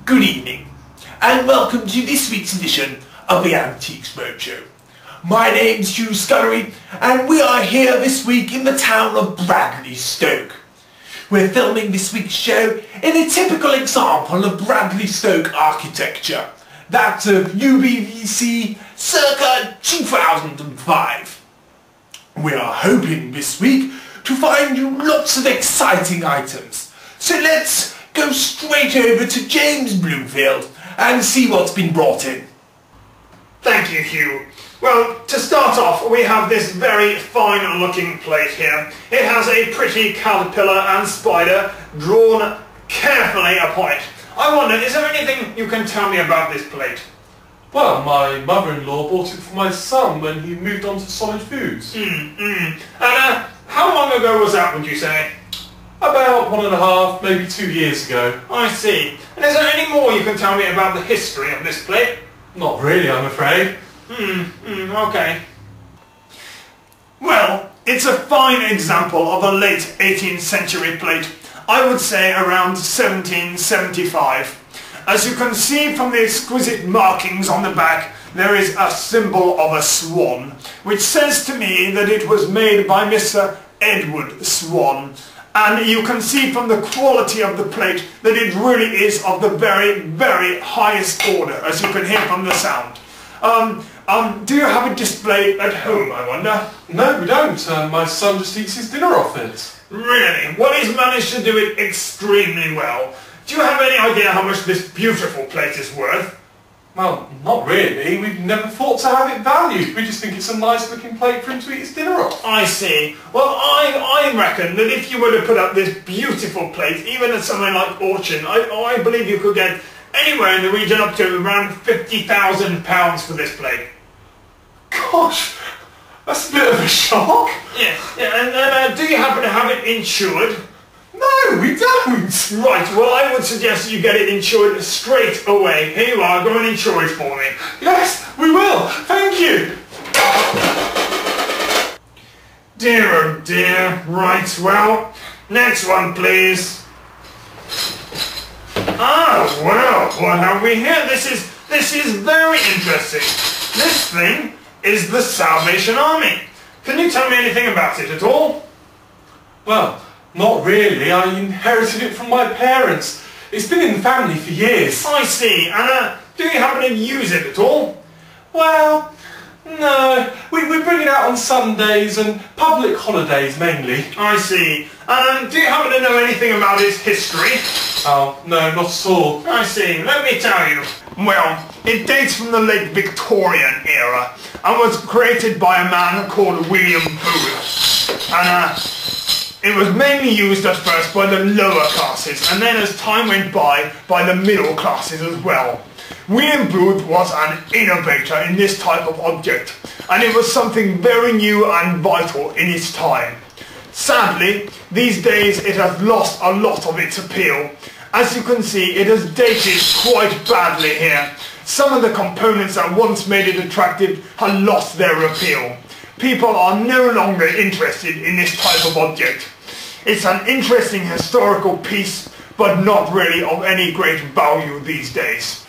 Good evening, and welcome to this week's edition of the Antiques Roadshow. My name's Hugh Scullery, and we are here this week in the town of Bradley Stoke. We're filming this week's show in a typical example of Bradley Stoke architecture, that of UBVC circa 2005. We are hoping this week to find you lots of exciting items, so let's go straight over to James Bloomfield and see what's been brought in. Thank you, Hugh. Well, to start off, we have this very fine looking plate here. It has a pretty caterpillar and spider drawn carefully upon it. I wonder, is there anything you can tell me about this plate? Well, my mother-in-law bought it for my son when he moved on to solid foods. And how long ago was that, would you say? About 1.5, maybe 2 years ago. I see. And is there any more you can tell me about the history of this plate? Not really, I'm afraid. Okay. Well, it's a fine example of a late 18th century plate. I would say around 1775. As you can see from the exquisite markings on the back, there is a symbol of a swan, which says to me that it was made by Mr. Edward Swan. And you can see from the quality of the plate that it really is of the very, very highest order, as you can hear from the sound. Do you have it displayed at home, I wonder? No, we don't. My son just eats his dinner off it. Really? Well, he's managed to do it extremely well. Do you have any idea how much this beautiful plate is worth? Well, not really. We've never thought to have it valued. We just think it's a nice looking plate for him to eat his dinner off. I see. Well, I reckon that if you were to put up this beautiful plate, even at somewhere like auction, I believe you could get anywhere in the region up to around £50,000 for this plate. Gosh, that's a bit of a shock. Yeah. And do you happen to have it insured? No, we don't. Right, well I would suggest you get it insured straight away. Here you are, go and insure it for me. Yes, we will. Thank you. Dear oh dear. Right, well, next one please. Ah, well, what have we here? This is very interesting. This thing is the Salvation Army. Can you tell me anything about it at all? Well, not really. I inherited it from my parents. It's been in the family for years. I see. And do you happen to use it at all? Well, no. We bring it out on Sundays and public holidays mainly. I see. Do you happen to know anything about its history? Oh, no, not at all. I see. Let me tell you. Well, it dates from the late Victorian era and was created by a man called William Booth. And it was mainly used at first by the lower classes, and then as time went by the middle classes as well. William Booth was an innovator in this type of object, and it was something very new and vital in its time. Sadly, these days it has lost a lot of its appeal. As you can see, it has dated quite badly here. Some of the components that once made it attractive have lost their appeal. People are no longer interested in this type of object. It's an interesting historical piece, but not really of any great value these days.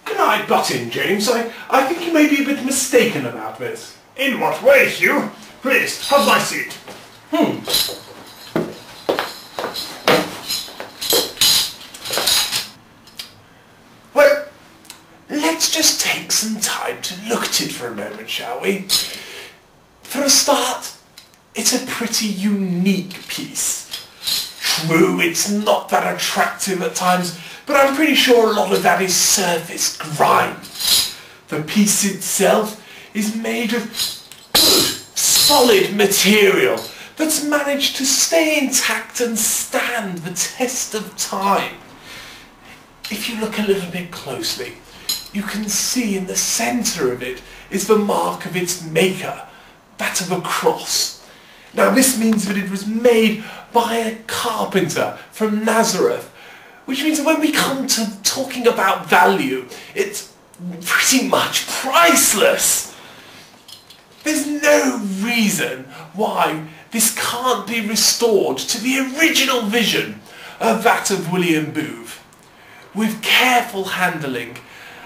Can I butt in, James? I think you may be a bit mistaken about this. In what way, Hugh? Please, have my seat. Well, let's just take some time to look at it for a moment, shall we? For a start, it's a pretty unique piece. True, it's not that attractive at times, but I'm pretty sure a lot of that is surface grime. The piece itself is made of good, solid material that's managed to stay intact and stand the test of time. If you look a little bit closely, you can see in the centre of it is the mark of its maker, that of a cross. Now this means that it was made by a carpenter from Nazareth, which means that when we come to talking about value, it's pretty much priceless. There's no reason why this can't be restored to the original vision of that of William Booth, with careful handling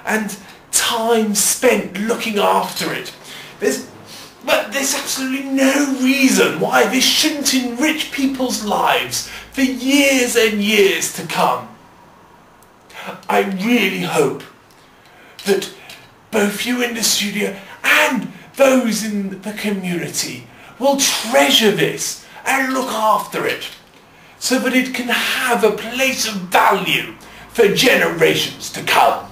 and time spent looking after it. But there's absolutely no reason why this shouldn't enrich people's lives for years and years to come. I really hope that both you in the studio and those in the community will treasure this and look after it so that it can have a place of value for generations to come.